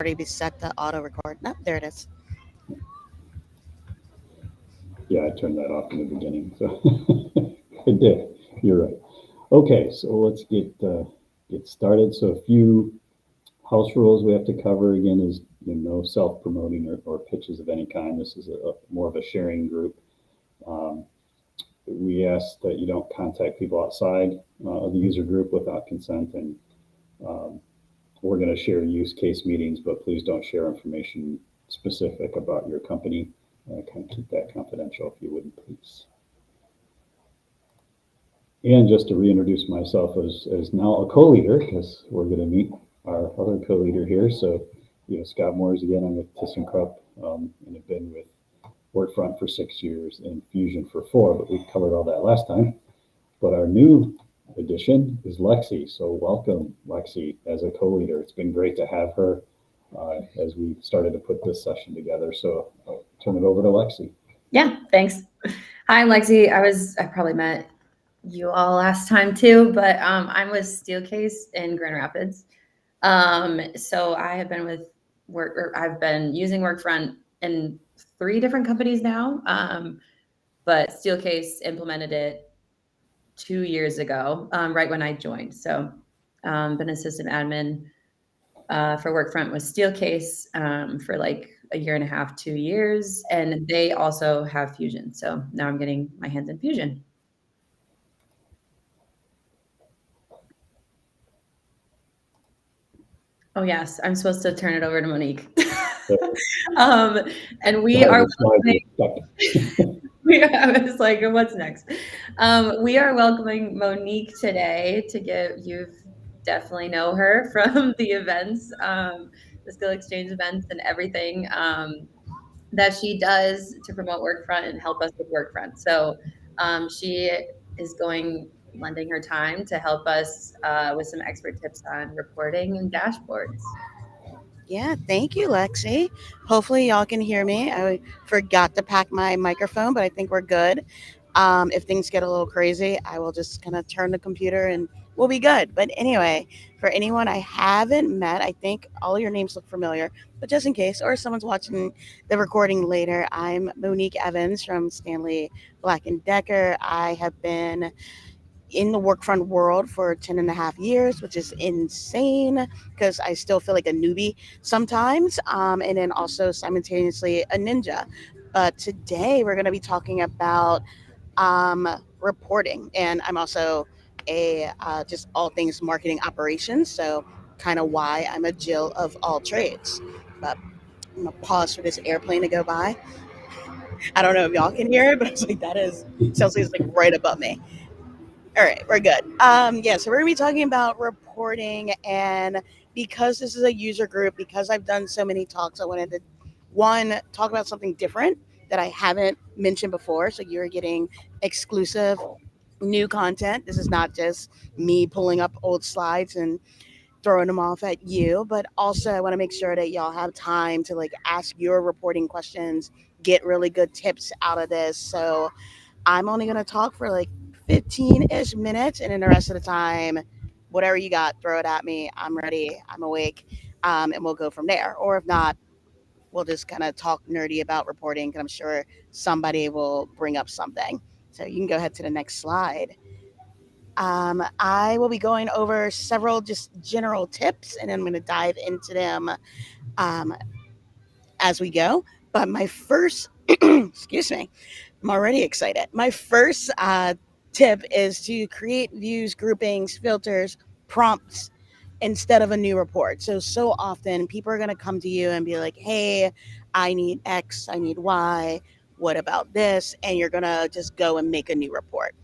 already be set to auto record. No, there it is. Yeah, I turned that off in the beginning, so I did. You're right. Okay, so let's get started. So a few house rules we have to cover again is no self-promoting or pitches of any kind. This is more of a sharing group. Um, we ask that you don't contact people outside of the user group without consent, and um, we're going to share use case meetings, but please don't share information specific about your company. Kind of keep that confidential if you wouldn't, please. And just to reintroduce myself as now a co-leader, because we're going to meet our other co-leader here. So, Scott Moores again. I'm with ThyssenKrupp, and have been with Workfront for 6 years and Fusion for 4, but we covered all that last time. But our new addition is Lexi. So welcome, Lexi, as a co-leader. It's been great to have her as we started to put this session together. So I'll turn it over to Lexi. Yeah, thanks. Hi, I'm Lexi. I probably met you all last time too, but I'm with Steelcase in Grand Rapids. So I have been with I've been using Workfront in 3 different companies now. But Steelcase implemented it 2 years ago, right when I joined. So been a system admin for Workfront with Steelcase for like a year and a half, 2 years. And they also have Fusion. So now I'm getting my hands in Fusion. Oh, yes. I'm supposed to turn it over to Monique. And we are I was like, what's next? We are welcoming Monique today you've definitely know her from the events, the Skill Exchange events and everything that she does to promote Workfront and help us with Workfront. So she is lending her time to help us with some expert tips on reporting and dashboards. Yeah, thank you, Lexi. Hopefully, y'all can hear me. I forgot to pack my microphone, but I think we're good. If things get a little crazy, I will just kind of turn the computer and we'll be good. But anyway, for anyone I haven't met, I think all your names look familiar, but just in case, or someone's watching the recording later, I'm Monique Evans from Stanley Black & Decker. I have been in the Workfront world for 10 and a half years, which is insane because I still feel like a newbie sometimes. And then also simultaneously a ninja. But today we're going to be talking about reporting. And I'm also a just all things marketing operations. So kind of why I'm a Jill of all trades. But I'm going to pause for this airplane to go by. I don't know if y'all can hear it, but I was like, sounds like it's like right above me. All right, we're good. Yeah, so we're gonna be talking about reporting, and because this is a user group, because I've done so many talks, I wanted to talk about something different that I haven't mentioned before. So you're getting exclusive new content. This is not just me pulling up old slides and throwing them off at you, but also I want to make sure that y'all have time to like ask your reporting questions, get really good tips out of this. So I'm only going to talk for like 15-ish minutes, and then the rest of the time, whatever you got, throw it at me. I'm ready. I'm awake. And we'll go from there. Or if not, we'll just kind of talk nerdy about reporting, because I'm sure somebody will bring up something. So you can go ahead to the next slide. I will be going over several just general tips, and then I'm going to dive into them as we go. But my first, excuse me, I'm already excited. My first tip is to create views, groupings, filters, prompts instead of a new report. So often people are going to come to you and be like, hey, I need X, I need Y, what about this? And you're going to just go and make a new report.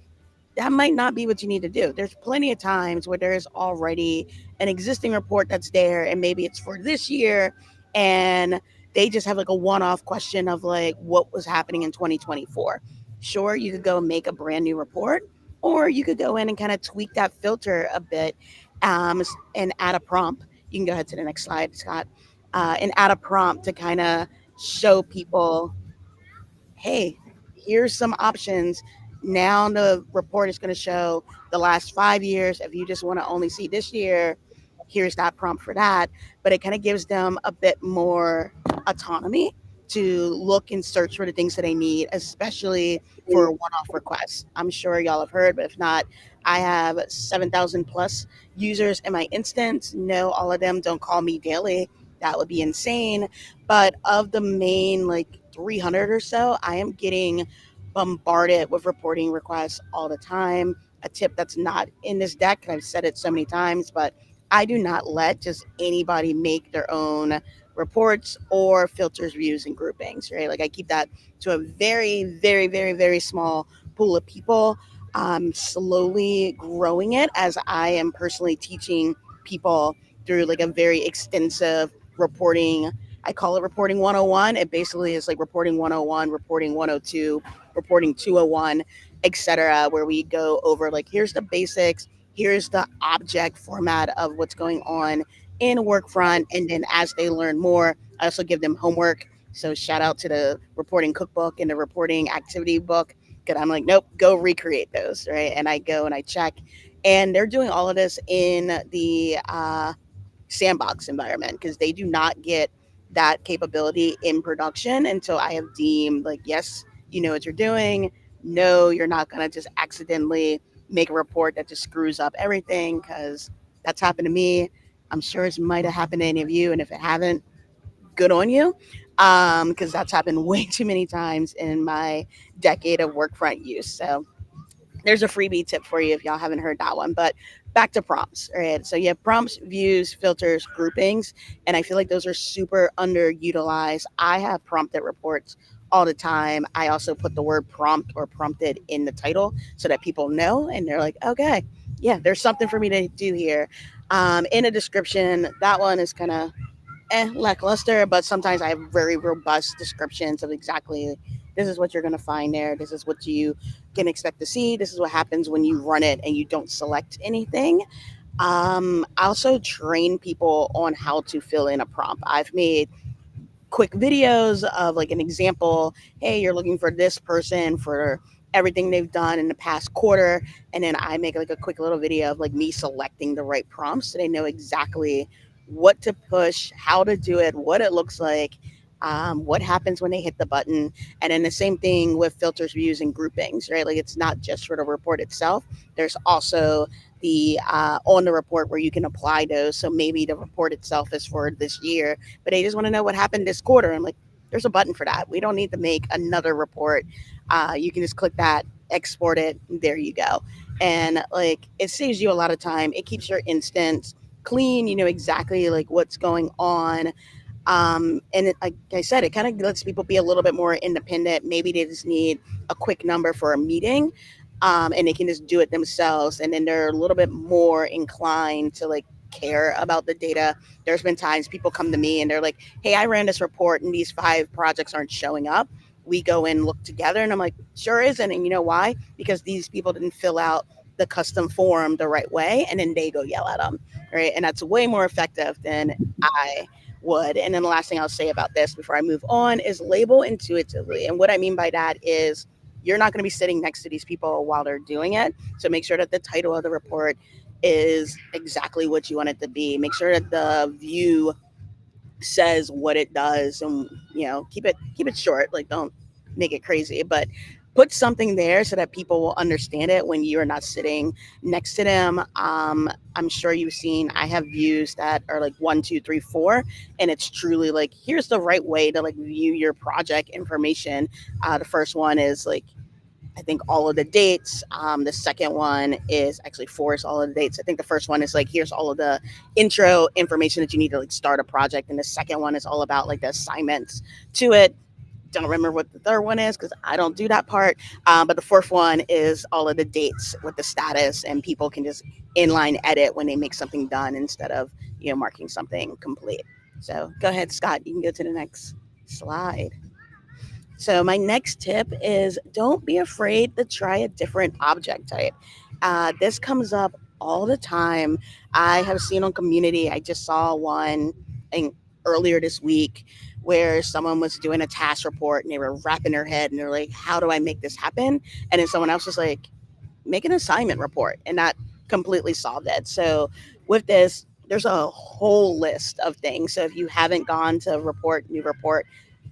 That might not be what you need to do. There's plenty of times where there's already an existing report that's there, and maybe it's for this year, and they just have like a one-off question of like what was happening in 2024. Sure, you could go and make a brand new report, or you could go in and kind of tweak that filter a bit, and add a prompt. You can go ahead to the next slide, Scott, and add a prompt to kind of show people, hey, here's some options. Now the report is going to show the last 5 years. If you just want to only see this year, here's that prompt for that. But it kind of gives them a bit more autonomy to look and search for the things that they need, especially for one-off requests. I'm sure y'all have heard, but if not, I have 7,000 plus users in my instance. No, all of them don't call me daily. That would be insane. But of the main like 300 or so, I am getting bombarded with reporting requests all the time. A tip that's not in this deck, and I've said it so many times, but I do not let just anybody make their own reports or filters, views, and groupings, right? Like I keep that to a very, very, very, very small pool of people. Slowly growing it as I am personally teaching people through like a very extensive reporting. I call it reporting 101. It basically is like reporting 101, reporting 102, reporting 201, etc., where we go over like here's the basics, here's the object format of what's going on in Workfront, and then as they learn more, I also give them homework. So shout out to the reporting cookbook and the reporting activity book. Because I'm like, nope, go recreate those, right? And I go and I check, and they're doing all of this in the sandbox environment because they do not get that capability in production until I have deemed like, yes, you know what you're doing. No, you're not going to just accidentally make a report that just screws up everything because that's happened to me. I'm sure it might have happened to any of you. And if it haven't, good on you. Because that's happened way too many times in my decade of workfront use. So there's a freebie tip for you if y'all haven't heard that one. But back to prompts. All right. So you have prompts, views, filters, groupings. And I feel like those are super underutilized. I have prompted reports all the time. I also put the word prompt or prompted in the title so that people know and they're like, okay, yeah, there's something for me to do here. In a description, that one is kind of lackluster, but sometimes I have very robust descriptions of exactly this is what you're going to find there. This is what you can expect to see. This is what happens when you run it and you don't select anything. I also train people on how to fill in a prompt. I've made quick videos of like an example. Hey, you're looking for this person for everything they've done in the past quarter, and then I make like a quick little video of like me selecting the right prompts so they know exactly what to push, how to do it, what it looks like, what happens when they hit the button. And then the same thing with filters, views, and groupings, right? Like it's not just for the report itself. There's also the on the report where you can apply those. So maybe the report itself is for this year, but they just want to know what happened this quarter. I'm like, there's a button for that. We don't need to make another report. You can just click that, export it, and there you go. And like it saves you a lot of time. It keeps your instance clean. You know exactly like what's going on. And like I said, it kind of lets people be a little bit more independent. Maybe they just need a quick number for a meeting, and they can just do it themselves. And then they're a little bit more inclined to like care about the data. There's been times people come to me and they're like, "Hey, I ran this report and these 5 projects aren't showing up." We go and look together, and I'm like, "Sure isn't." And you know why? Because these people didn't fill out the custom form the right way, and then they go yell at them, right? And that's way more effective than I would. And then the last thing I'll say about this before I move on is label intuitively. And what I mean by that is you're not going to be sitting next to these people while they're doing it. So make sure that the title of the report is exactly what you want it to be. Make sure that the view says what it does, and keep it short. Like don't make it crazy, but put something there so that people will understand it when you're not sitting next to them. I'm sure you've seen I have views that are like 1, 2, 3, 4, and it's truly like here's the right way to like view your project information. The first one is like I think all of the dates. The second one is actually force all of the dates. I think the first one is like here's all of the intro information that you need to like start a project, and the second one is all about like the assignments to it. Don't remember what the third one is because I don't do that part. But the fourth one is all of the dates with the status, and people can just inline edit when they make something done instead of marking something complete. So go ahead, Scott. You can go to the next slide. So my next tip is don't be afraid to try a different object type. This comes up all the time. I have seen on community. I just saw one earlier this week where someone was doing a task report and they were wrapping their head and they're like, "How do I make this happen?" And then someone else was like, "Make an assignment report," and that completely solved it. So with this, there's a whole list of things. So if you haven't gone to report, new report,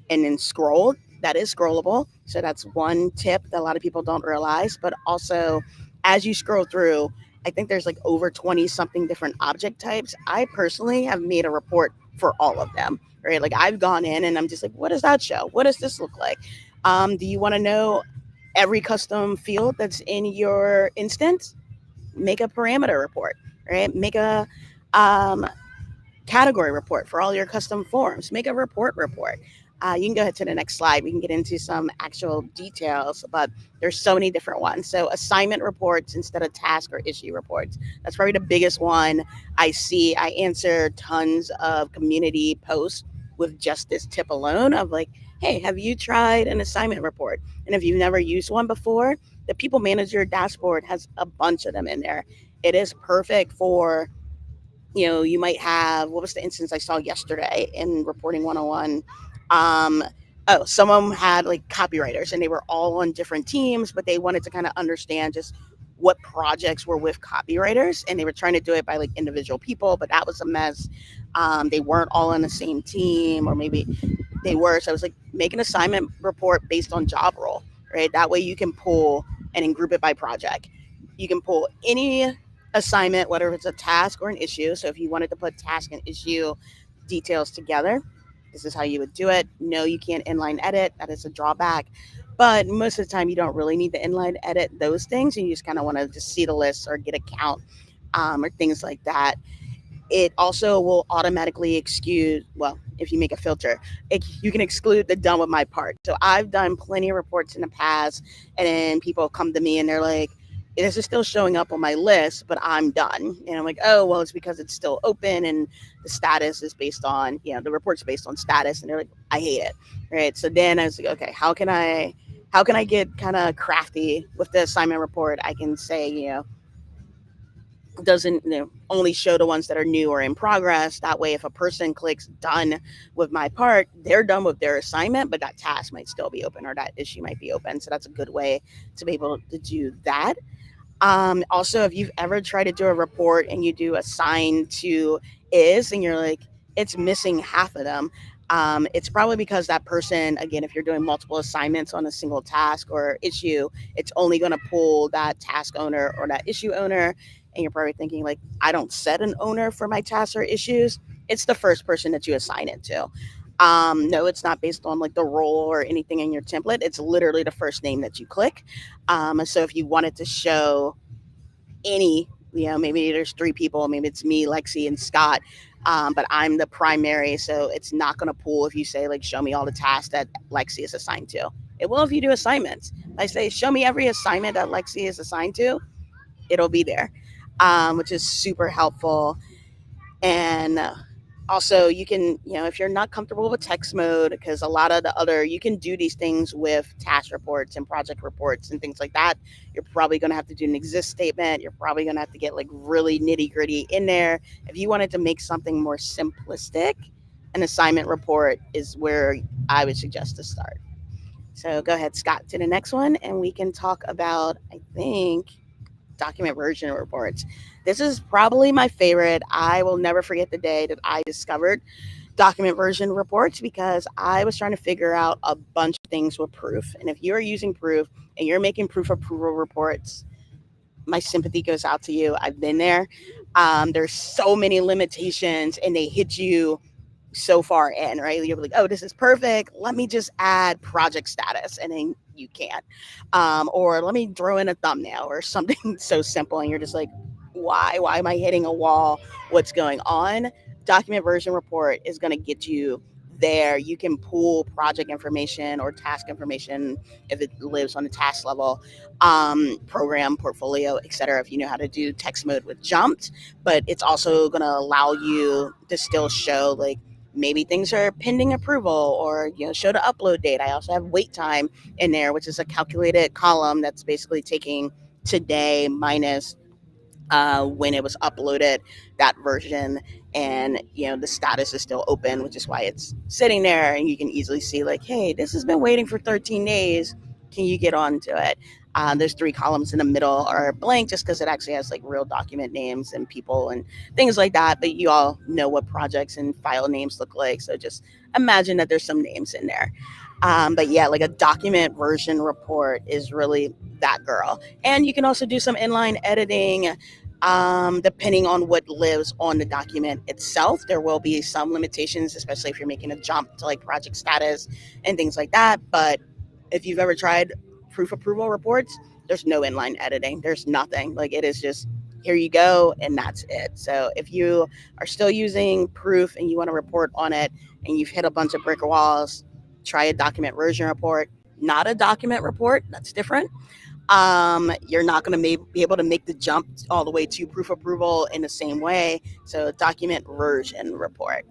and then scrolled, that is scrollable. So that's one tip that a lot of people don't realize. But also, as you scroll through, I think there's like over 20 something different object types. I personally have made a report for all of them, right? Like I've gone in and I'm just like, what does that show? What does this look like? Do you want to know every custom field that's in your instance? Make a parameter report, right? Make a um, category report for all your custom forms. Make a report. You can go ahead to the next slide. We can get into some actual details, but there's so many different ones. So assignment reports instead of task or issue reports. That's probably the biggest one I see. I answer tons of community posts with just this tip alone of like, hey, have you tried an assignment report? And if you've never used one before, the People Manager dashboard has a bunch of them in there. It is perfect for, you might have, what was the instance I saw yesterday in Reporting 101? Um, oh, some of them had like copywriters and they were all on different teams, but they wanted to kind of understand just what projects were with copywriters and they were trying to do it by like individual people, but that was a mess. They weren't all on the same team, or maybe they were. So I was like, make an assignment report based on job role, right? That way you can pull and then group it by project. You can pull any assignment, whether it's a task or an issue. So if you wanted to put task and issue details together, this is how you would do it. No, you can't inline edit. That is a drawback. But most of the time, you don't really need to inline edit those things. And you just kind of want to just see the list or get a count, or things like that. It also will automatically excuse, well, if you make a filter, you can exclude the done with my part. So I've done plenty of reports in the past, and then people come to me and they're like, this is still showing up on my list, but I'm done. And I'm like, oh, well, it's because it's still open and the status is based on, the report's based on status. And they're like, I hate it. Right. So then I was like, okay, how can I get kind of crafty with the assignment report? I can say, doesn't, only show the ones that are new or in progress. That way, if a person clicks done with my part, they're done with their assignment, but that task might still be open or that issue might be open. So that's a good way to be able to do that. Also, if you've ever tried to do a report and you do assign to is, and you're like, it's missing half of them, it's probably because that person, again, if you're doing multiple assignments on a single task or issue, it's only going to pull that task owner or that issue owner. And you're probably thinking, like, I don't set an owner for my tasks or issues. It's the first person that you assign it to. No, it's not based on like the role or anything in your template. It's literally the first name that you click. So if you wanted to show any, maybe there's three people, maybe it's me, Lexi, and Scott, but I'm the primary, so it's not going to pull if you say like, show me all the tasks that Lexi is assigned to. It will if you do assignments. I say, show me every assignment that Lexi is assigned to, it'll be there, which is super helpful. And also, you can, if you're not comfortable with text mode, because a lot of the other, you can do these things with task reports and project reports and things like that. You're probably going to have to do an exist statement. You're probably going to have to get like really nitty gritty in there. If you wanted to make something more simplistic, an assignment report is where I would suggest to start. So go ahead, Scott, to the next one, and we can talk about, I think, document version reports. This is probably my favorite. I will never forget the day that I discovered document version reports because I was trying to figure out a bunch of things with proof. And if you're using proof and you're making proof approval reports, my sympathy goes out to you. I've been there. There's so many limitations and they hit you so far in, right? You're like, oh, this is perfect. Let me just add project status. And then you can't. Or let me throw in a thumbnail or something so simple. And you're just like, why? Why am I hitting a wall? What's going on? Document version report is going to get you there. You can pull project information or task information if it lives on the task level, program, portfolio, etc. If you know how to do text mode with jumped, but it's also going to allow you to still show like maybe things are pending approval or show the upload date. I also have wait time in there, which is a calculated column that's basically taking today minus when it was uploaded, that version, and the status is still open, which is why it's sitting there, and you can easily see like, hey, this has been waiting for 13 days. Can you get onto it? There's three columns in the middle are blank just because it actually has like real document names and people and things like that. But you all know what projects and file names look like. So just imagine that there's some names in there. But yeah, like a document version report is really that girl. And you can also do some inline editing depending on what lives on the document itself. There will be some limitations, especially if you're making a jump to like project status and things like that. But if you've ever tried proof approval reports, there's no inline editing. There's nothing. Like it is just here you go and that's it. So if you are still using proof and you want to report on it and you've hit a bunch of brick walls, try a document version report, not a document report. That's different. You're not going to be able to make the jump all the way to proof approval in the same way. So document version report.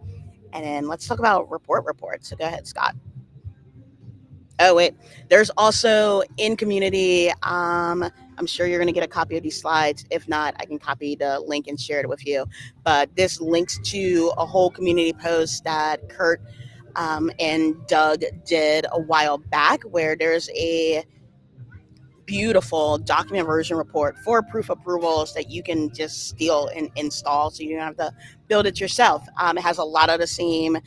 And then let's talk about reports. So go ahead, Scott. Oh wait, there's also in community. I'm sure you're going to get a copy of these slides. If not, I can copy the link and share it with you. But this links to a whole community post that Kurt and Doug did a while back, where there's a beautiful document version report for proof approvals that you can just steal and install, so you don't have to build it yourself. It has a lot of the same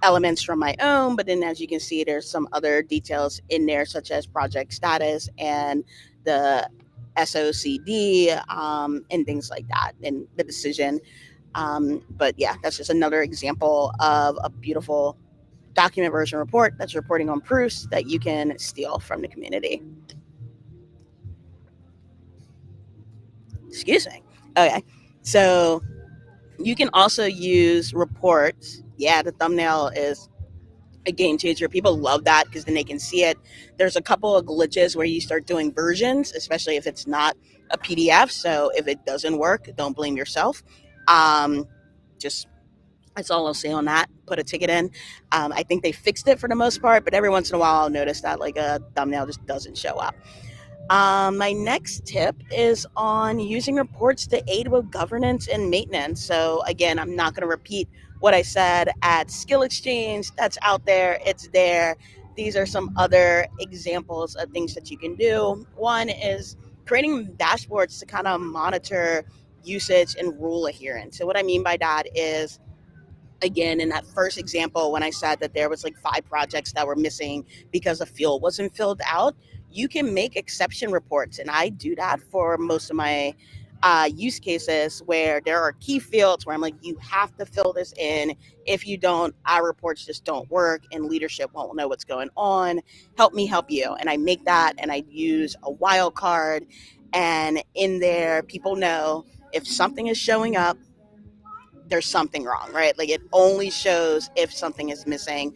elements from my own, but then as you can see, there's some other details in there, such as project status and the SOCD and things like that, and the decision. But yeah, that's just another example of a beautiful document version report that's reporting on proofs that you can steal from the community. Excuse me. Okay, so you can also use reports. Yeah, the thumbnail is a game changer. People love that because then they can see it. There's a couple of glitches where you start doing versions, especially if it's not a PDF. So if it doesn't work, don't blame yourself. Um, just that's all I'll say on that. Put a ticket in. I think they fixed it for the most part, but every once in a while I'll notice that like a thumbnail just doesn't show up. My next tip is on using reports to aid with governance and maintenance. So, again, I'm not going to repeat what I said at Skill Exchange. That's out there, it's there. These are some other examples of things that you can do. One is creating dashboards to kind of monitor usage and rule adherence. So, what I mean by that is, again, in that first example when I said that there was like 5 projects that were missing because a field wasn't filled out, you can make exception reports, and I do that for most of my use cases where there are key fields where I'm like, you have to fill this in. If you don't, our reports just don't work and leadership won't know what's going on. Help me help you. And I make that, and I use a wild card, and in there people know if something is showing up, there's something wrong, right? Like it only shows if something is missing.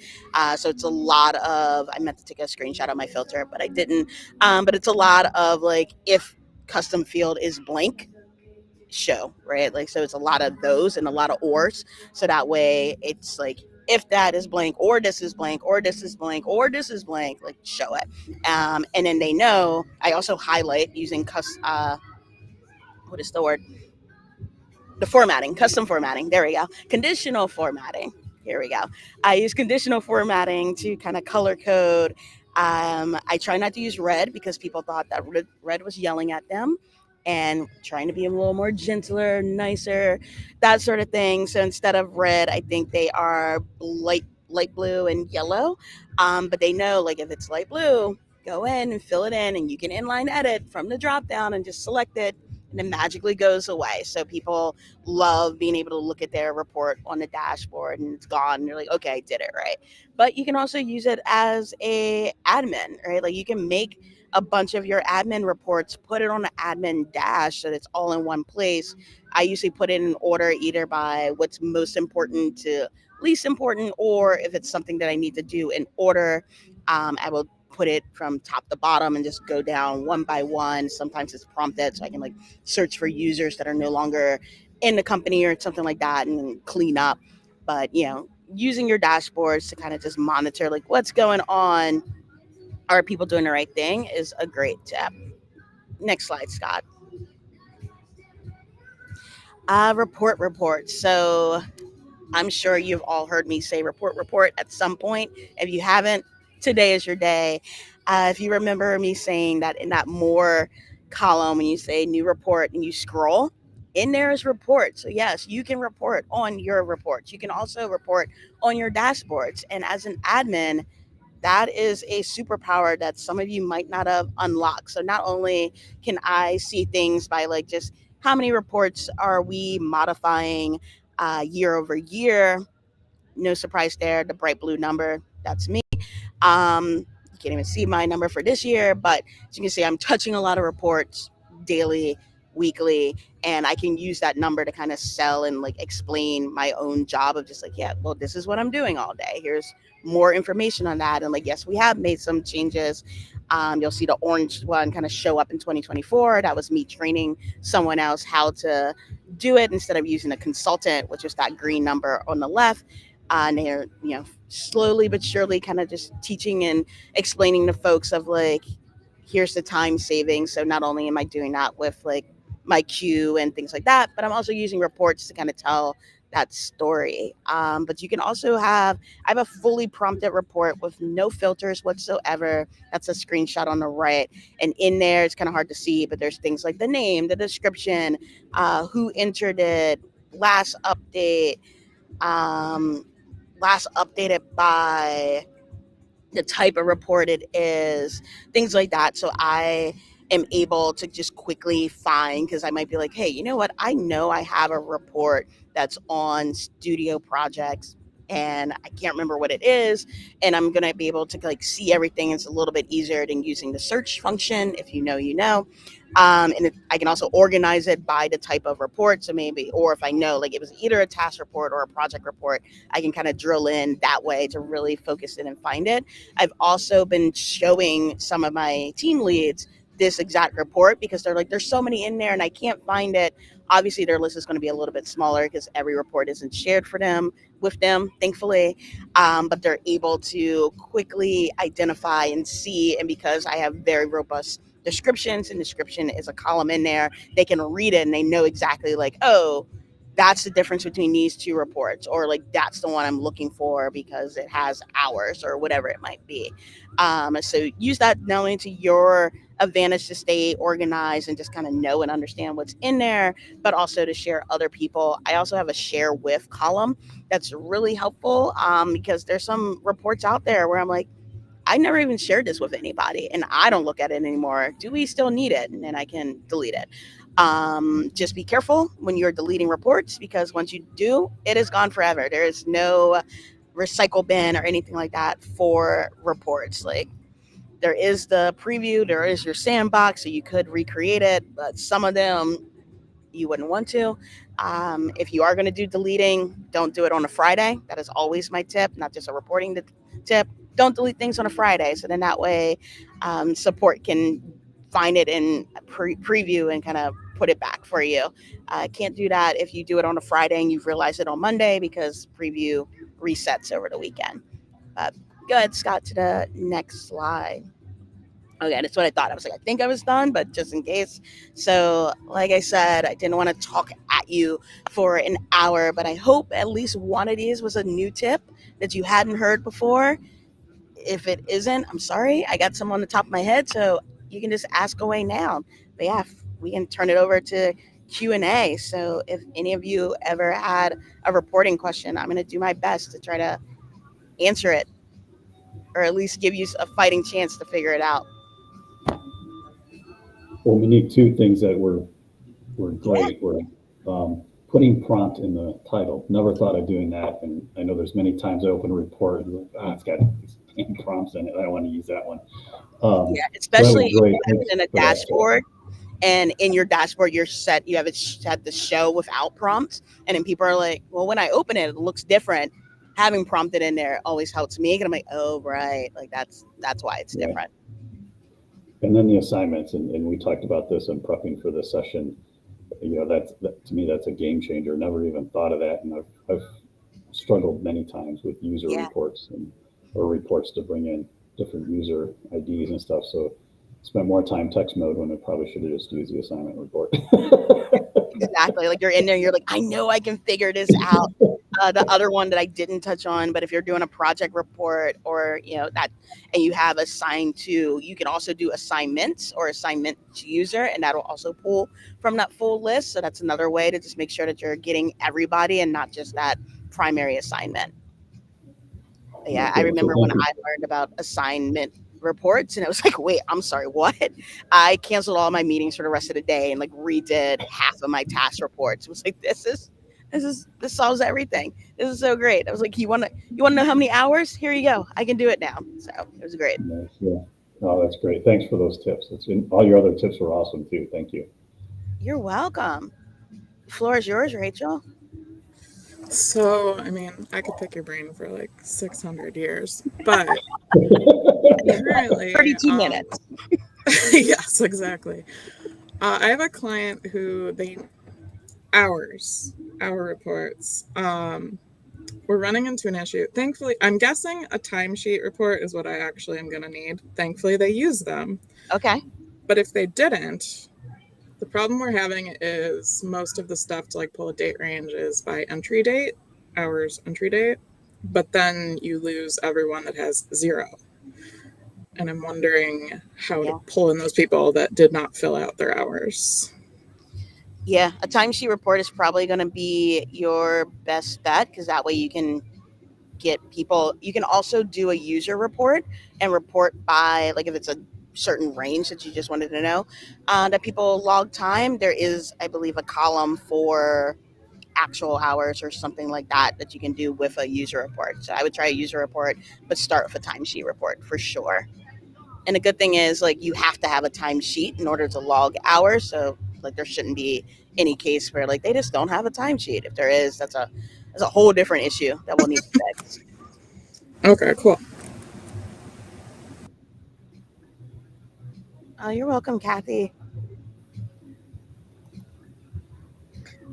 So it's a lot of, I meant to take a screenshot of my filter, but I didn't. But it's a lot of like, if custom field is blank, show, right? Like, so it's a lot of those and a lot of ors. So that way it's like, if that is blank, or this is blank, or this is blank, or this is blank, like show it. And then they know. I also highlight using what is the word? The formatting, custom formatting. There we go. Conditional formatting. Here we go. I use conditional formatting to kind of color code. I try not to use red because people thought that red was yelling at them, and trying to be a little more gentler, nicer, that sort of thing. So instead of red, I think they are light blue and yellow. But they know, like, if it's light blue, go in and fill it in, and you can inline edit from the drop down and just select it, and it magically goes away. So people love being able to look at their report on the dashboard and it's gone. And you're like, okay, I did it right. But you can also use it as a admin, right? Like you can make a bunch of your admin reports, put it on the admin dash so that it's all in one place. I usually put it in order either by what's most important to least important, or if it's something that I need to do in order, I will put it from top to bottom and just go down one by one. Sometimes it's prompted so I can like search for users that are no longer in the company or something like that and clean up. But using your dashboards to kind of just monitor like what's going on, are people doing the right thing, is a great tip. Next slide, Scott. Report. So I'm sure you've all heard me say report at some point. If you haven't, today is your day. If you remember me saying that in that more column, when you say new report and you scroll, in there is report. So, yes, you can report on your reports. You can also report on your dashboards. And as an admin, that is a superpower that some of you might not have unlocked. So, not only can I see things by like just how many reports are we modifying year over year, no surprise there, the bright blue number, that's me. You can't even see my number for this year, but as you can see, I'm touching a lot of reports daily, weekly, and I can use that number to kind of sell and like explain my own job of just like, yeah, well, this is what I'm doing all day. Here's more information on that. And like, yes, we have made some changes. You'll see the orange one kind of show up in 2024. That was me training someone else how to do it instead of using a consultant, which is that green number on the left. And they're, slowly but surely kind of just teaching and explaining to folks of like, here's the time saving. So not only am I doing that with like my queue and things like that, but I'm also using reports to kind of tell that story. But you can also I have a fully prompted report with no filters whatsoever. That's a screenshot on the right. And in there, it's kind of hard to see, but there's things like the name, the description, who entered it, last update, um, last updated by, the type of report it is, things like that. So I am able to just quickly find, because I might be like, hey, you know what? I know I have a report that's on studio projects and I can't remember what it is. And I'm going to be able to like see everything. It's a little bit easier than using the search function. If you know, you know. I can also organize it by the type of report. So maybe, or if I know like it was either a task report or a project report, I can kind of drill in that way to really focus in and find it. I've also been showing some of my team leads this exact report because they're like, there's so many in there and I can't find it. Obviously, their list is going to be a little bit smaller because every report isn't shared for them with them, thankfully. But they're able to quickly identify and see. And because I have very robust descriptions and description is a column in there, they can read it and they know exactly like, oh, that's the difference between these two reports, or like that's the one I'm looking for because it has hours or whatever it might be. So use that not only to your advantage to stay organized and just kind of know and understand what's in there, but also to share other people. I also have a share with column that's really helpful, because there's some reports out there where I'm like, I never even shared this with anybody and I don't look at it anymore. Do we still need it? And then I can delete it. Just be careful when you're deleting reports because once you do, it is gone forever. There is no recycle bin or anything like that for reports. Like there is the preview, there is your sandbox, so you could recreate it, but some of them you wouldn't want to. If you are going to do deleting, don't do it on a Friday. That is always my tip, not just a reporting tip. Don't delete things on a Friday. So then that way, support can find it in preview and kind of put it back for you. Can't do that if you do it on a Friday and you've realized it on Monday because preview resets over the weekend. But go ahead, Scott, to the next slide. Okay, that's what I thought. I was like, I think I was done, but just in case. So, like I said, I didn't want to talk at you for an hour, but I hope at least one of these was a new tip that you hadn't heard before. If it isn't, I'm sorry. I got some on the top of my head, so you can just ask away now. But yeah, we can turn it over to Q&A. So if any of you ever had a reporting question, I'm going to do my best to try to answer it or at least give you a fighting chance to figure it out. Well, we need two things that were Yeah. great. Were putting prompt in the title. Never thought of doing that, and I know there's many times I open a report and like, it's got these damn prompts in it. I don't want to use that one. Yeah, So that especially was if great. you have Thanks it in a for that, Scott. dashboard and in your dashboard you have it set to show without prompts, and then people are like, well, when I open it, it looks different. Having prompted in there always helps me, and I'm like, oh right, like that's why it's Yeah. different. And then the assignments, and we talked about this in prepping for this session. That, to me, that's a game changer. Never even thought of that, and I've struggled many times with user Yeah, reports or reports to bring in different user IDs and stuff. So spent more time text mode when I probably should have just used the assignment report. exactly. Like you're in there, you're like, I know I can figure this out. The other one that I didn't touch on, but if you're doing a project report or that, and you have assigned to, you can also do assignments or assignment to user, and that'll also pull from that full list. So that's another way to just make sure that you're getting everybody and not just that primary assignment. Yeah, I Okay, so remember when thank you. I learned about assignment reports, and it was like, wait, I'm sorry, what? I canceled all my meetings for the rest of the day and like redid half of my task reports. It was like, this solves everything. This is so great. I was like, you wanna know how many hours? Here you go. I can do it now. So it was great. Nice, yeah. Oh, that's great. Thanks for those tips. All your other tips were awesome too. Thank you. You're welcome. The floor is yours, Rachel. So, I mean, I could pick your brain for like 600 years, but currently, 32 minutes. yes, exactly. I have a client who hour reports. We're running into an issue. Thankfully, I'm guessing a timesheet report is what I actually am going to need. Thankfully, they use them. Okay. But if they didn't, the problem we're having is most of the stuff to like pull a date range is by entry date, hours entry date, but then you lose everyone that has zero. And I'm wondering how to Yeah. pull in those people that did not fill out their hours. Yeah. A timesheet report is probably going to be your best bet because that way you can get people. You can also do a user report and report by, like, if it's a certain range that you just wanted to know that people log time. There is, I believe, a column for actual hours or something like that that you can do with a user report. So I would try a user report, but start with a timesheet report for sure. And the good thing is, like, you have to have a timesheet in order to log hours. So like there shouldn't be any case where like they just don't have a timesheet. If there is, that's a whole different issue that we'll need to fix. Okay, cool. Oh, you're welcome, Kathy.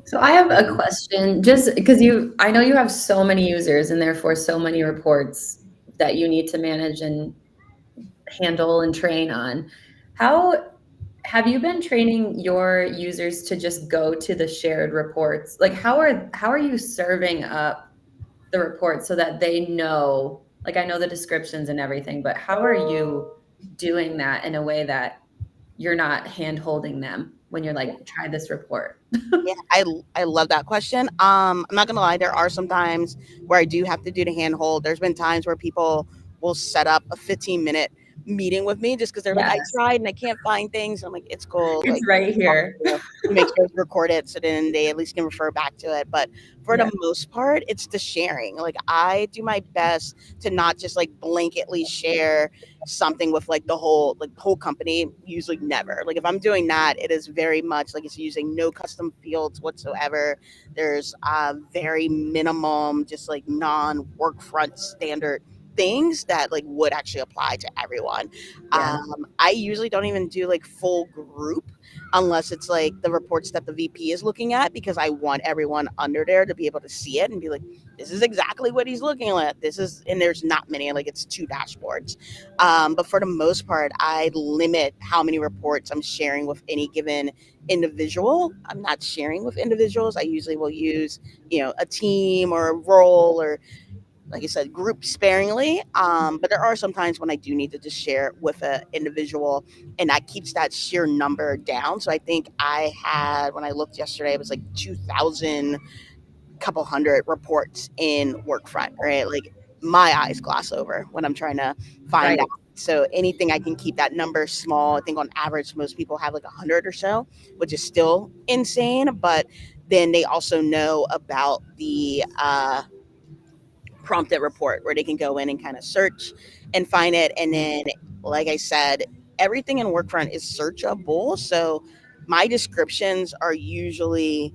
So I have a question, just because I know you have so many users and therefore so many reports that you need to manage and handle and train on. How have you been training your users to just go to the shared reports? Like how are you serving up the reports so that they know, like I know the descriptions and everything, but how are you doing that in a way that you're not hand holding them when you're like, try this report? Yeah, I love that question. I'm not gonna lie, there are some times where I do have to do the handhold. There's been times where people will set up a 15-minute meeting with me just because they're like, I Yes, tried and I can't find things. I'm like, it's cool. it's Like, right talk here. to you. We make sure it's recorded so then they at least can refer back to it. But for Yeah. the most part, it's the sharing. Like, I do my best to not just like blanketly share something with like the whole company. Usually never. Like, if I'm doing that, it is very much like it's using no custom fields whatsoever. There's very minimum, just like non workfront standard things that like would actually apply to everyone. Yeah. I usually don't even do like full group unless it's like the reports that the VP is looking at, because I want everyone under there to be able to see it and be like, this is exactly what he's looking at. This is, and there's not many, like it's two dashboards. But for the most part, I limit how many reports I'm sharing with any given individual. I'm not sharing with individuals. I usually will use, a team or a role or, like I said, group sparingly. But there are some times when I do need to just share with an individual, and that keeps that sheer number down. So I think I had, when I looked yesterday, it was like 2,000, couple hundred reports in Workfront, right? Like, my eyes gloss over when I'm trying to find Right. that. So anything I can keep that number small. I think on average most people have like 100 or so, which is still insane. But then they also know about the prompted report where they can go in and kind of search and find it. And then, like I said, everything in Workfront is searchable. So my descriptions are usually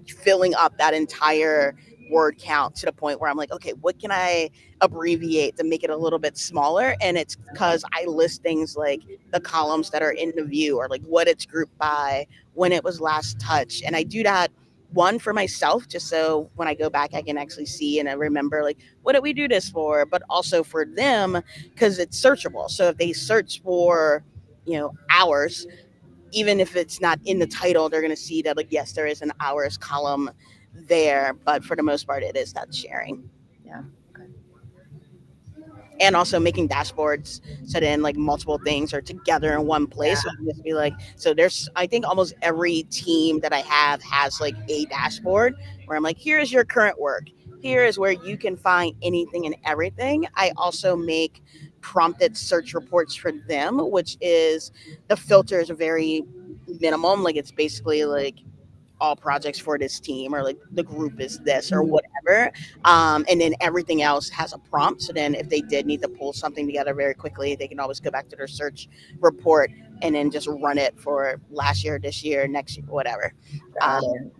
filling up that entire word count to the point where I'm like, okay, what can I abbreviate to make it a little bit smaller? And it's because I list things like the columns that are in the view, or like what it's grouped by, when it was last touched. And I do that, one, for myself, just so when I go back I can actually see and I remember like, what did we do this for? But also for them, because it's searchable. So if they search for, hours, even if it's not in the title, they're going to see that, like, yes, there is an hours column there, but for the most part, it is that sharing. Yeah. Okay. And also making dashboards so then like multiple things are together in one place. So just be like, so there's, I think almost every team that I have has like a dashboard where I'm like, here is your current work. Here is where you can find anything and everything. I also make prompted search reports for them, which is the filters are very minimum. Like it's basically like all projects for this team or like the group is this or whatever, and then everything else has a prompt, so then if they did need to pull something together very quickly, they can always go back to their search report and then just run it for last year, this year, next year, whatever, Got um, it.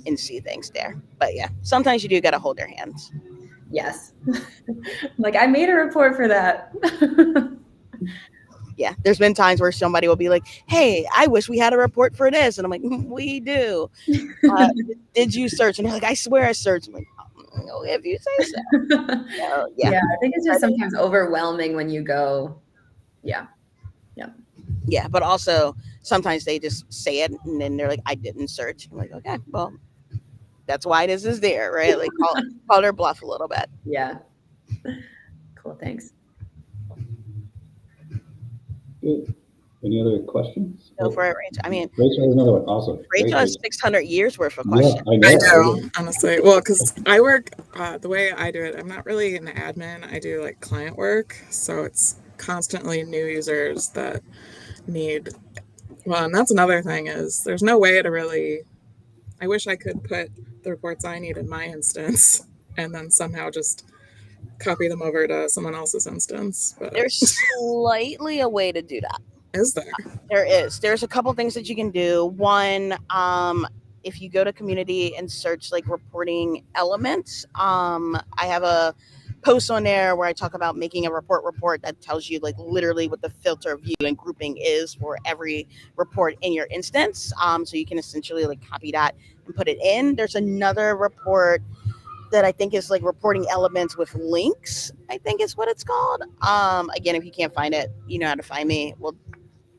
and see things there. But yeah, sometimes you do got to hold their hands. Yes. Like I made a report for that. Yeah, there's been times where somebody will be like, hey, I wish we had a report for this, and I'm like, we do. uh, did you search? And they're like, I swear I searched. I'm like, oh, if you say so. So, yeah. Yeah, I think it's just sometimes overwhelming when you go, yeah. Yeah, but also sometimes they just say it and then they're like, I didn't search. I'm like, okay, well, that's why this is there, right? Like call their bluff a little bit. Yeah. Cool, thanks. Good. Any other questions? Go for it, Rachel. I mean, Rachel has another one. Awesome. Rachel Great, has 600 years worth of Yeah, questions. I know. I do, honestly. Well, because I work the way I do it, I'm not really an admin. I do like client work. So it's constantly new users that need. Well, and that's another thing is there's no way to really. I wish I could put the reports I need in my instance and then somehow just copy them over to someone else's instance. But There's slightly a way to do that. is there? There is. There's a couple things that you can do. One, if you go to community and search like reporting elements, I have a post on there where I talk about making a report that tells you like literally what the filter view and grouping is for every report in your instance. So you can essentially like copy that and put it in. There's another report that I think is like reporting elements with links, I think is what it's called. Again, if you can't find it, you know how to find me. We'll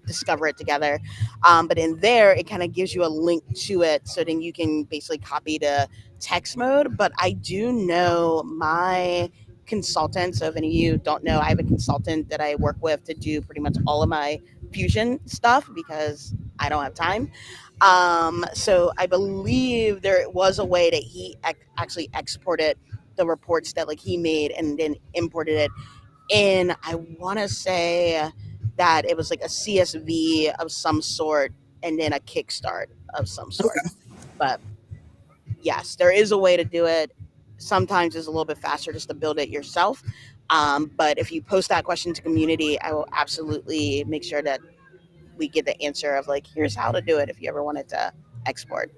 discover it together. But in there, it kind of gives you a link to it. So then you can basically copy to text mode. But I do know my consultant. So if any of you don't know, I have a consultant that I work with to do pretty much all of my Fusion stuff because I don't have time. So I believe there was a way that he actually exported the reports that like he made and then imported it in. I want to say that it was like a CSV of some sort and then a kickstart of some sort. But yes, there is a way to do it. Sometimes it's a little bit faster just to build it yourself. But if you post that question to community, I will absolutely make sure that we get the answer of like, here's how to do it if you ever wanted to export.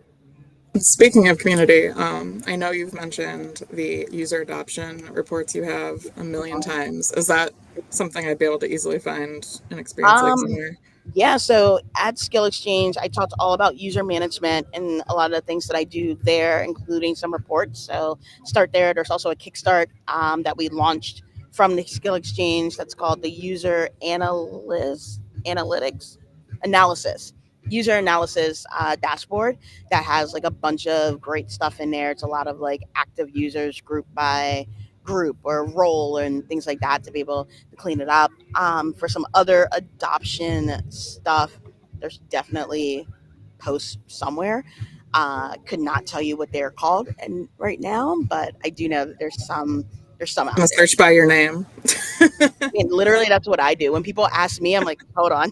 Speaking of community, I know you've mentioned the user adoption reports you have a million times. Is that something I'd be able to easily find an experience like Um, somewhere? Yeah, so at Skill Exchange, I talked all about user management and a lot of the things that I do there, including some reports. So start there. There's also a Kickstart that we launched from the Skill Exchange that's called the Analytics Analysis. User analysis dashboard that has like a bunch of great stuff in there. It's a lot of like active users group by group or role and things like that to be able to clean it up. For some other adoption stuff, there's definitely posts somewhere. Could not tell you what they're called and right now, but I do know that there's some I'm out gonna there. search by your name. I mean, literally, that's what I do. When people ask me, I'm like, hold on.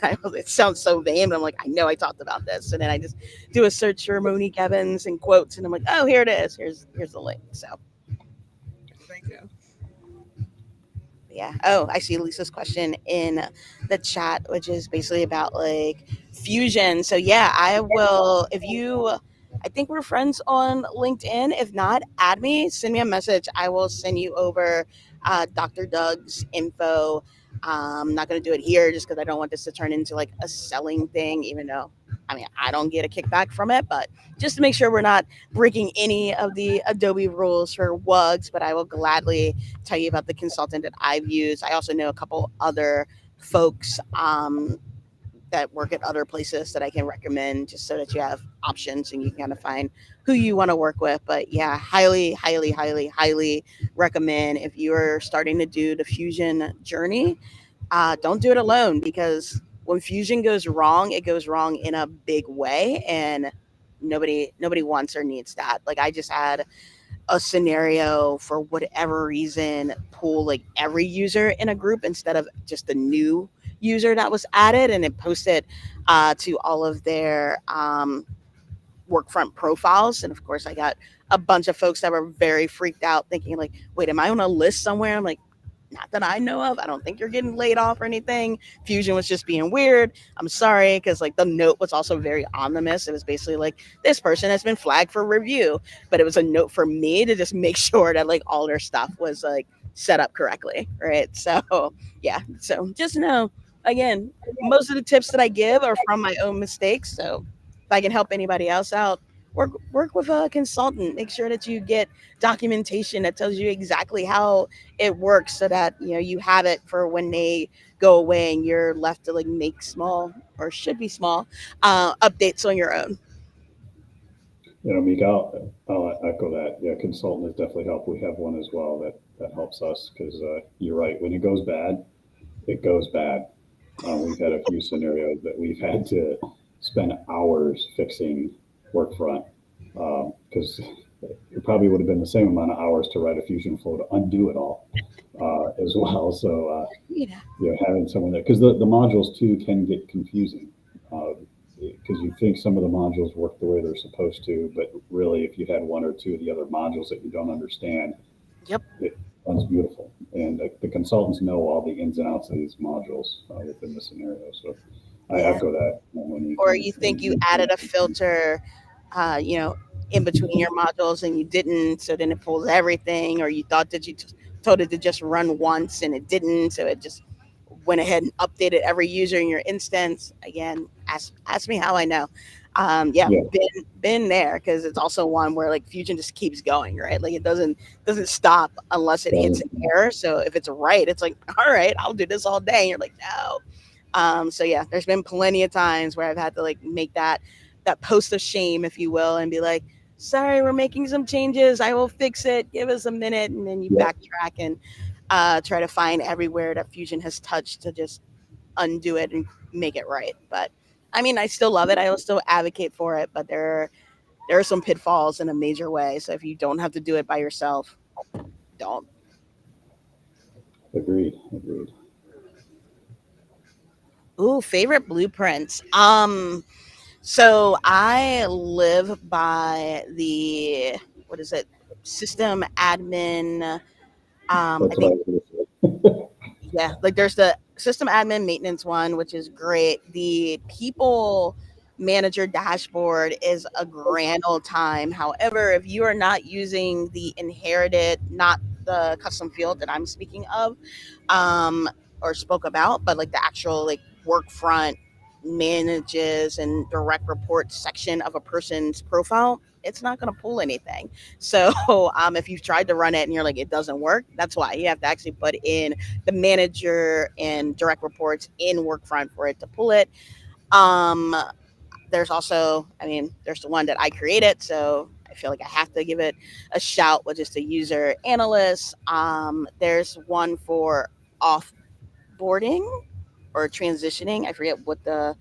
It sounds so vain, but I'm like, I know I talked about this, and then I just do a search for Monique Evans and quotes, and I'm like, oh, here it is. Here's the link. So Thank you. yeah. Oh, I see Lisa's question in the chat, which is basically about like fusion. So yeah, I will. If you, I think we're friends on LinkedIn. If not, add me. Send me a message. I will send you over Dr. Doug's info. I'm not going to do it here just because I don't want this to turn into like a selling thing, even though. I mean, I don't get a kickback from it, but just to make sure we're not breaking any of the Adobe rules for WUGs, but I will gladly tell you about the consultant that I've used. I also know a couple other folks that work at other places that I can recommend, just so that you have options and you can kind of find who you want to work with. But yeah, highly, highly, highly, highly recommend if you are starting to do the fusion journey. Don't do it alone, because when fusion goes wrong, it goes wrong in a big way, and nobody wants or needs that. Like, I just had a scenario for whatever reason pull like every user in a group instead of just the new user that was added, and it posted to all of their workfront profiles. And of course, I got a bunch of folks that were very freaked out, thinking like, wait, am I on a list somewhere? I'm like, not that I know of. I don't think you're getting laid off or anything. Fusion was just being weird. I'm sorry, because like the note was also very ominous. It was basically like, this person has been flagged for review, but it was a note for me to just make sure that like all their stuff was like set up correctly, right? So yeah, so just know, again, most of the tips that I give are from my own mistakes. So if I can help anybody else out, work with a consultant. Make sure that you get documentation that tells you exactly how it works, so that you have it for when they go away and you're left to like make small, or should be small, updates on your own. Miguel, I'll echo that. Yeah, consultant has definitely helped. We have one as well that helps us because you're right. When it goes bad, it goes bad. We've had a few scenarios that we've had to spend hours fixing Workfront because it probably would have been the same amount of hours to write a Fusion flow to undo it all as well. So Yeah. having someone there, because the modules too can get confusing. Because you think some of the modules work the way they're supposed to, but really, if you had one or two of the other modules that you don't understand, Yep. it runs beautiful. And the consultants know all the ins and outs of these modules within the scenario. So I Yeah. echo that when you Or you think you added a filter, uh, you know, in between your modules and you didn't, so then it pulls everything, or you thought that you told it to just run once and it didn't, so it just went ahead and updated every user in your instance. Again, ask me how I know. Yeah, yeah, been there, because it's also one where like Fusion just keeps going, right? Like, it doesn't stop unless it hits so, an error. So if it's right, it's like, all right, I'll do this all day. And you're like, no. So yeah, there's been plenty of times where I've had to like make that post of shame, if you will, and be like, sorry, we're making some changes. I will fix it. Give us a minute. And then you yeah, backtrack and try to find everywhere that Fusion has touched to just undo it and make it right. But I mean, I still love it. I will still advocate for it, but there are some pitfalls in a major way. So if you don't have to do it by yourself, don't. agreed, agreed. Ooh, favorite blueprints. So I live by the, what is it? System admin. I That's what I think, was going to say. yeah, like there's the system admin maintenance one, which is great. The people manager dashboard is a grand old time. However, if you are not using the inherited, not the custom field that I'm speaking of, um, or spoke about, but like the actual like work front manages and direct reports section of a person's profile, it's not going to pull anything. So if you've tried to run it and you're like, it doesn't work, that's why you have to actually put in the manager and direct reports in Workfront for it to pull it. Um, there's also, I mean, there's the one that I created, so I feel like I have to give it a shout, with just a user analyst. There's one for offboarding or transitioning. I forget what the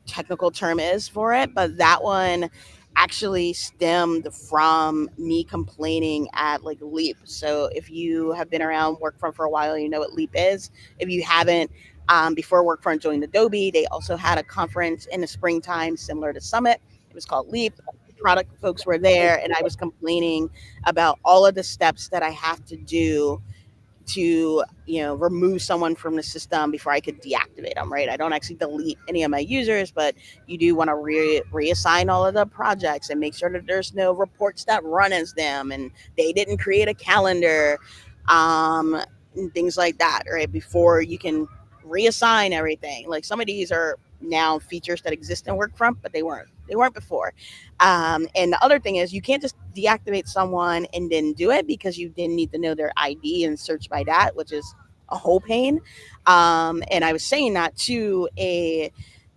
technical term is for it, but that one actually stemmed from me complaining at like Leap. So if you have been around Workfront for a while, you know what Leap is. If you haven't, before Workfront joined Adobe, they also had a conference in the springtime similar to Summit. It was called Leap. Product folks were there, and I was complaining about all of the steps that I have to do to remove someone from the system before I could deactivate them. Right, I don't actually delete any of my users, but you do want to reassign all of the projects and make sure that there's no reports that run as them and they didn't create a calendar, um, and things like that. Right, before you can reassign everything. Like, some of these are now features that exist in Workfront, but they weren't before. And the other thing is, you can't just deactivate someone and then do it, because you then need to know their ID and search by that, which is a whole pain. And I was saying that to a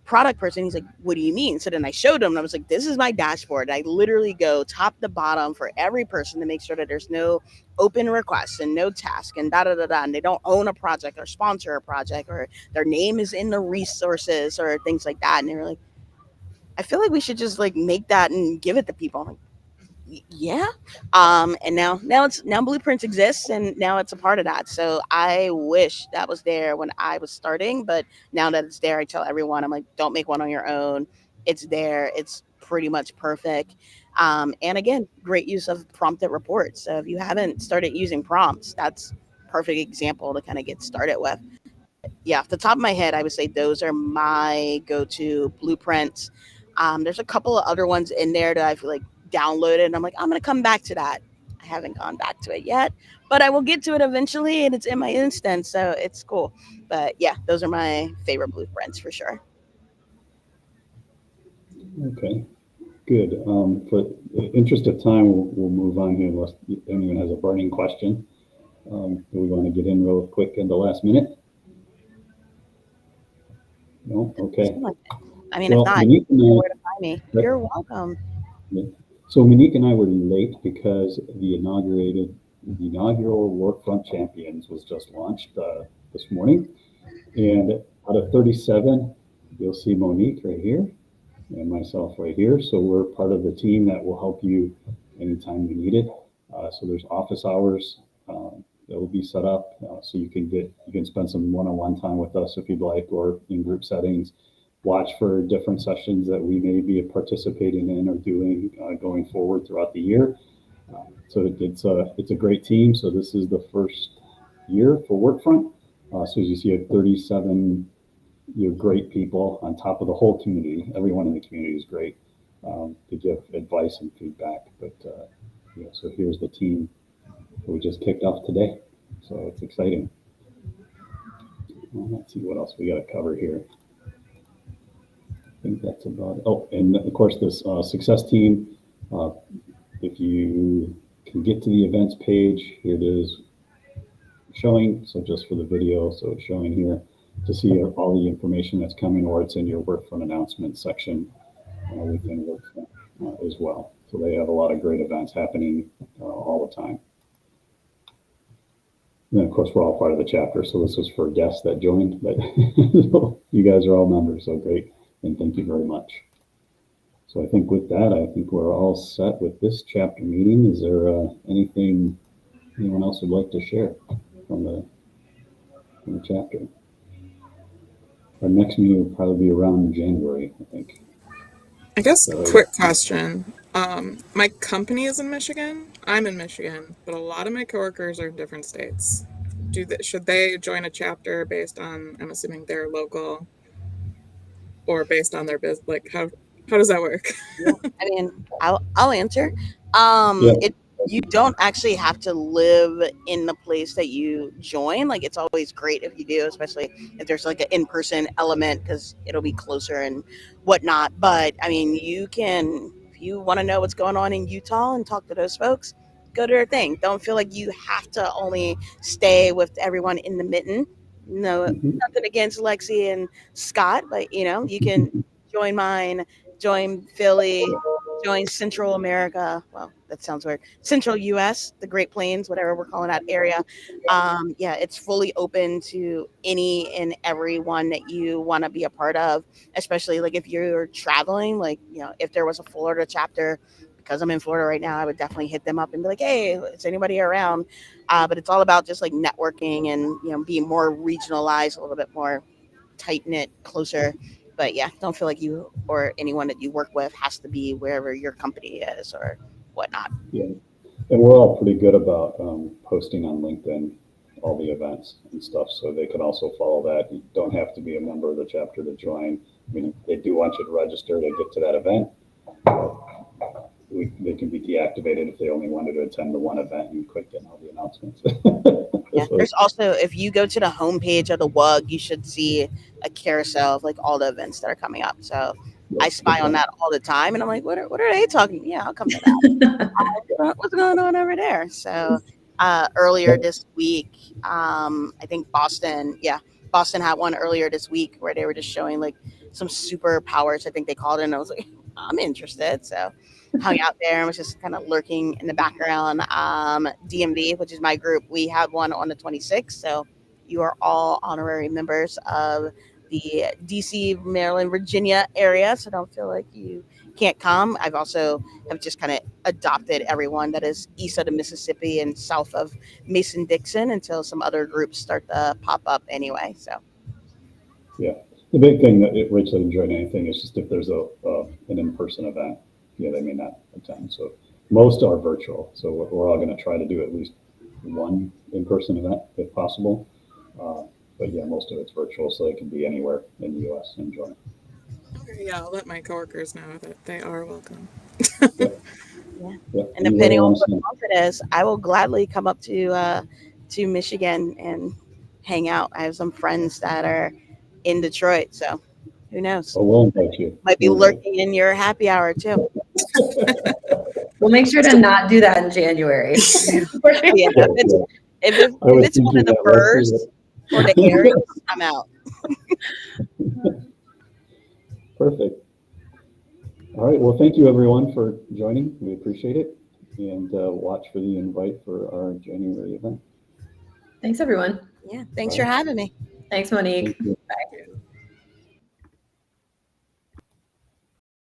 product person. He's like, what do you mean? So then I showed him and I was like, this is my dashboard. I literally go top to bottom for every person to make sure that there's no open requests and no task and da da da da. And they don't own a project or sponsor a project or their name is in the resources or things like that. And they were like, I feel like we should just like make that and give it to people. I'm like, yeah. And now blueprints exists and now it's a part of that. So I wish that was there when I was starting, but now that it's there, I tell everyone, I'm like, don't make one on your own. It's there. It's pretty much perfect. And again, great use of prompted reports. So if you haven't started using prompts, that's perfect example to kind of get started with. But yeah, off the top of my head, I would say those are my go-to blueprints. There's a couple of other ones in there that I feel like downloaded, and I'm like, I'm gonna come back to that. I haven't gone back to it yet, but I will get to it eventually, and it's in my instance, so it's cool. But yeah, those are my favorite blueprints for sure. Okay, good. For the interest of time, we'll move on here unless anyone has a burning question. Do we want to get in real quick in the last minute? No? Okay. I mean, Well, if not, Monique you and know I, where to find me. You're welcome. so Monique and I were late because the inaugural Workfront Champions was just launched this morning. And out of 37, you'll see Monique right here and myself right here. So we're part of the team that will help you anytime you need it. So there's office hours that will be set up so you can spend some one-on-one time with us if you'd like, or in group settings. Watch for different sessions that we may be participating in or doing going forward throughout the year. So it's a great team. So this is the first year for Workfront. So as you see, 37 great people on top of the whole community. Everyone in the community is great to give advice and feedback. But so here's the team that we just kicked off today. So it's exciting. Let's see what else we got to cover here. I think that's about it. Oh, and of course this success team. If you can get to the events page, here it is showing. So just for the video, so it's showing here to see all the information that's coming, or it's in your Workfront announcement section within Workfront as well. So they have a lot of great events happening all the time. And then of course we're all part of the chapter, so this was for guests that joined, but you guys are all members, so great, and thank you very much. So I think with that, I think we're all set with this chapter meeting. Is there anything anyone else would like to share from the chapter? Our next meeting will probably be around January, I think. I guess quick question. My company is in Michigan. I'm in Michigan, but a lot of my coworkers are in different states. Should they join a chapter based on, I'm assuming they're local, or based on their business? Like how does that work? Yeah, I mean, I'll answer. Yeah. You don't actually have to live in the place that you join. Like, it's always great if you do, especially if there's like an in-person element, because it'll be closer and whatnot. But I mean, you can, if you want to know what's going on in Utah and talk to those folks, go to their thing. Don't feel like you have to only stay with everyone in the mitten. No, nothing against Lexi and Scott, but you can join mine, join Philly, join Central America. Well, that sounds weird. Central US, the Great Plains, whatever we're calling that area. Yeah, it's fully open to any and everyone that you want to be a part of, especially like if you're traveling, like, if there was a Florida chapter, because I'm in Florida right now, I would definitely hit them up and be like, hey, is anybody around? But it's all about just like networking and, being more regionalized, a little bit more tight knit, closer. But yeah, don't feel like you or anyone that you work with has to be wherever your company is or whatnot. Yeah, and we're all pretty good about posting on LinkedIn all the events and stuff, so they can also follow that. You don't have to be a member of the chapter to join. I mean, they do want you to register to get to that event. They can be deactivated if they only wanted to attend the one event and quit getting all the announcements. Yeah, there's also, if you go to the homepage of the WUG, you should see a carousel of like all the events that are coming up. So I spy on that all the time, and I'm like, what are they talking? Yeah, I'll come to that. What's going on over there? So earlier this week. I think Boston, yeah, Boston had one earlier this week where they were just showing like some superpowers, I think they called it. And I was like, I'm interested. So hung out there and was just kind of lurking in the background. DMV, which is my group, we have one on the 26th. So you are all honorary members of the DC, Maryland, Virginia area. So don't feel like you can't come. I've also have just kind of adopted everyone that is east of the Mississippi and south of Mason Dixon until some other groups start to pop up anyway. So Yeah. The big thing that Rich said enjoyed anything is just if there's an in-person event, yeah, they may not attend. So most are virtual. So we're all going to try to do at least one in-person event if possible. But yeah, most of it's virtual, so they can be anywhere in the U.S. and join. Okay, yeah, I'll let my coworkers know that they are welcome. Yeah. yeah. Yeah. And Anybody depending on else? what month it is, I will gladly come up to Michigan and hang out. I have some friends that are in Detroit, so who knows? Oh, we'll invite you. Might be We'll invite lurking in your happy hour too. We'll make sure to not do that in January. Yeah, you. Yeah. if I was it's one thinking of the that last first year. or the Aries, I'm out. Perfect. All right. Well, thank you everyone for joining. We appreciate it. And watch for the invite for our January event. Thanks, everyone. Yeah, thanks Bye. for having me. Thanks, Monique. Thank you.